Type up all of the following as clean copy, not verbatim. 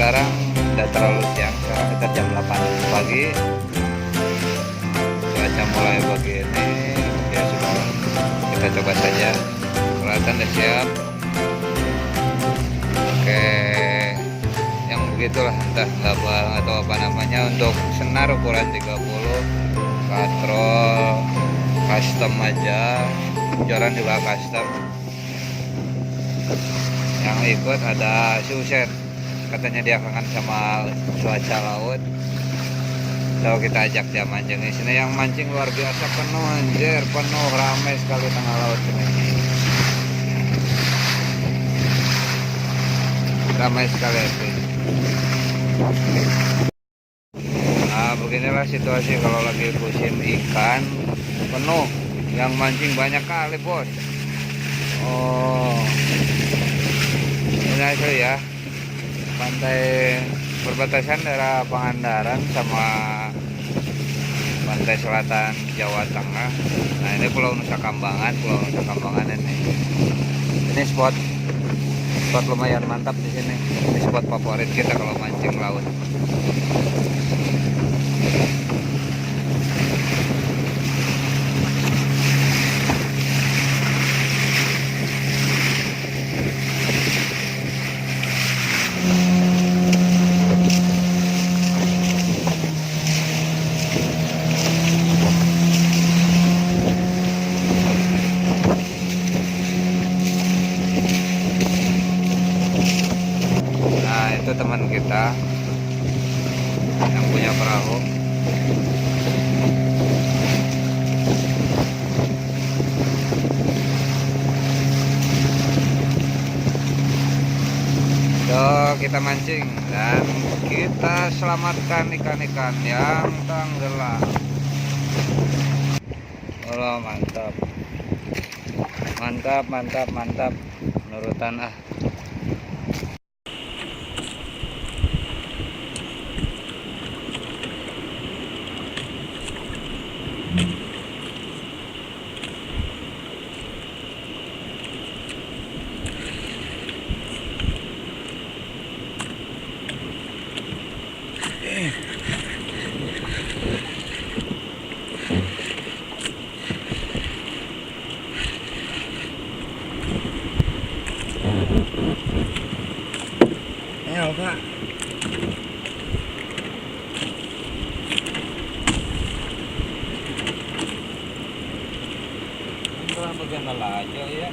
sekarang udah terlalu siang, sekarang kita jam 8 pagi, cuaca mulai begini ya, sudah kita coba saja. Peralatan udah siap. Oke, yang begitulah, entah label atau apa namanya, untuk senar ukuran 30, katrol custom aja, joran juga custom. Yang ikut ada si Usen, katanya dia kangen sama cuaca laut, so kita ajak dia mancing di sini. Yang mancing luar biasa, penuh anjir, penuh, ramai sekali tengah laut ini, ramai sekali sih. Nah beginilah situasi kalau lagi musim ikan, penuh, yang mancing banyak kali bos. Oh ini hasil ya, pantai perbatasan daerah Pangandaran sama pantai selatan Jawa Tengah. Nah ini Pulau Nusakambangan, ini spot lumayan mantap di sini. Ini spot favorit kita kalau mancing laut. Itu teman kita yang punya perahu. So, kita mancing dan kita selamatkan ikan-ikan yang tenggelam. Oh mantap, mantap, mantap, mantap, nurutan ah. Ayo Pak. Enggak bagian aja ya.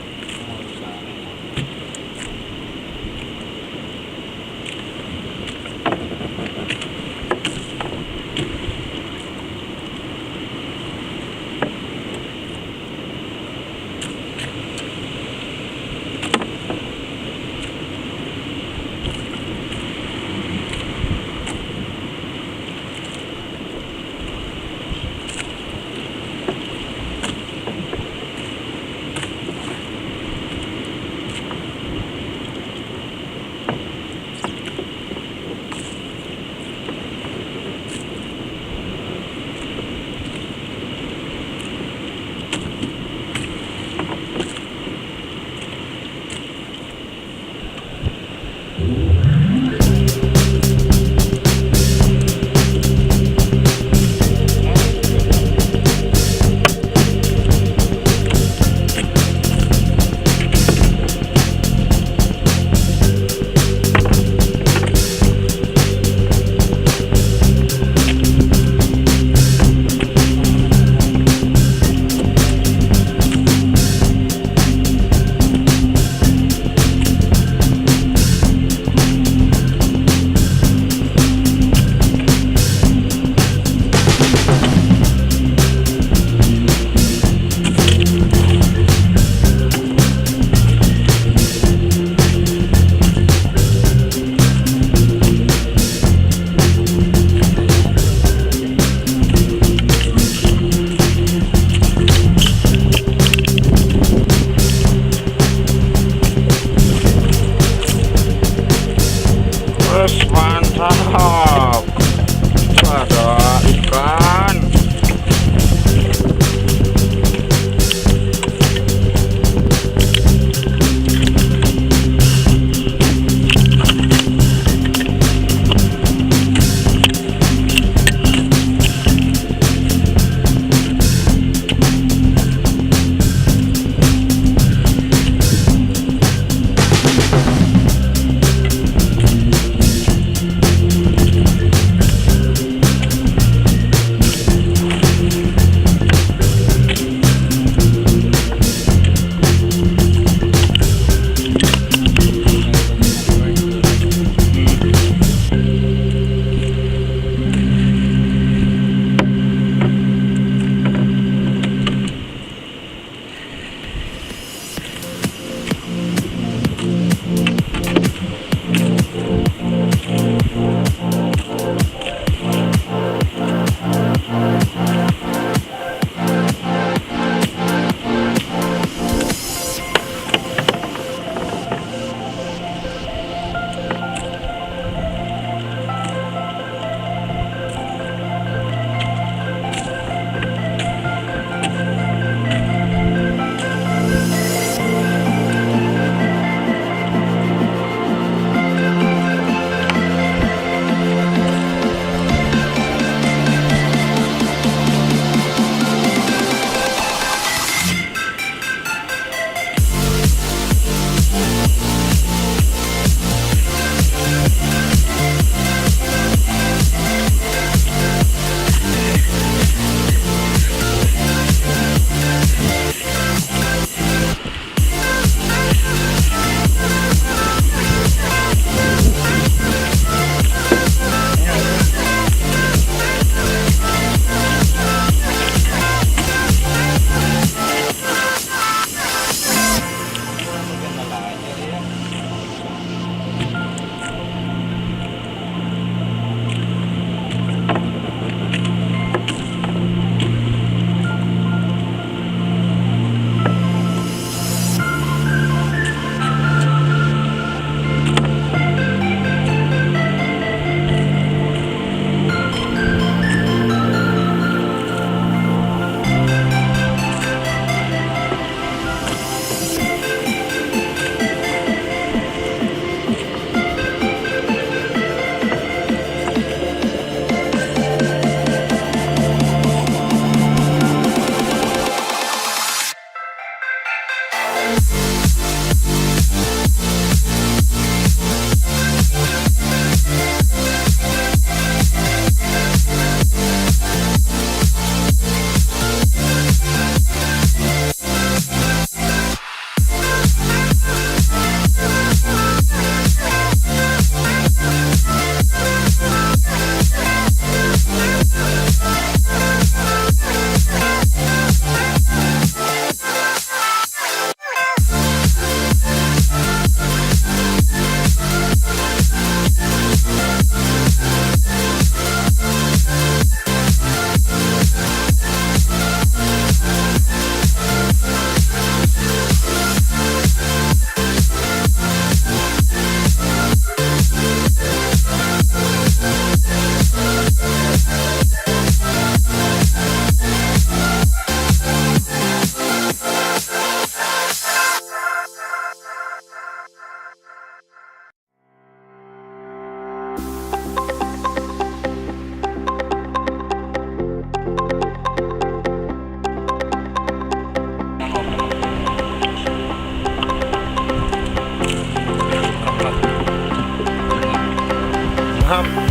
Ilham.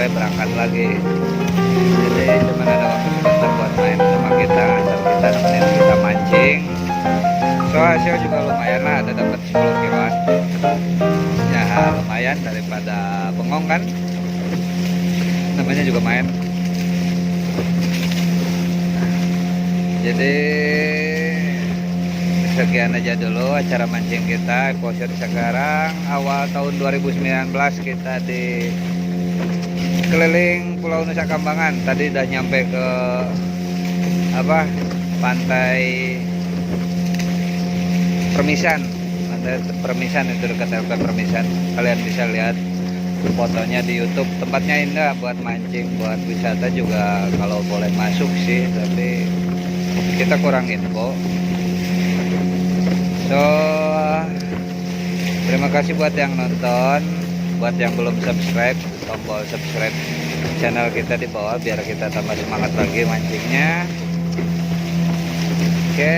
sore berangkat lagi. Jadi cuma ada waktu sebentar buat main sama kita, antar kita nemenin kita mancing. So hasil juga lumayan lah, ada dapat 10 kiloan. Ya lumayan daripada bengong kan, namanya juga main. Jadi sekian aja dulu acara mancing kita episode sekarang. Awal tahun 2019 kita di keliling Pulau Nusakambangan. Tadi udah nyampe ke pantai Permisan. Pantai Permisan itu dekat LP Permisan. Kalian bisa lihat fotonya di YouTube. Tempatnya indah buat mancing, buat wisata juga kalau boleh masuk sih, tapi kita kurang info. So terima kasih buat yang nonton, buat yang belum subscribe, tombol subscribe channel kita di bawah biar kita tambah semangat lagi mancingnya. Oke,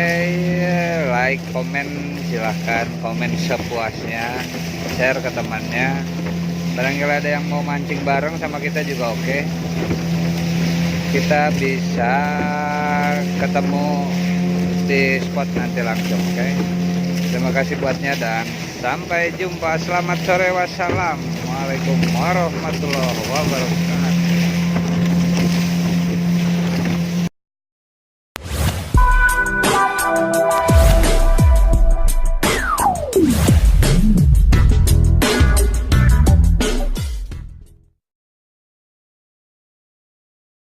like, komen, silahkan komen sepuasnya, share ke temannya. Barangkali ada yang mau mancing bareng sama kita juga oke. Kita bisa ketemu di spot nanti langsung, oke. Terima kasih buatnya dan sampai jumpa. Selamat sore, wassalamualaikum warahmatullahi wabarakatuh.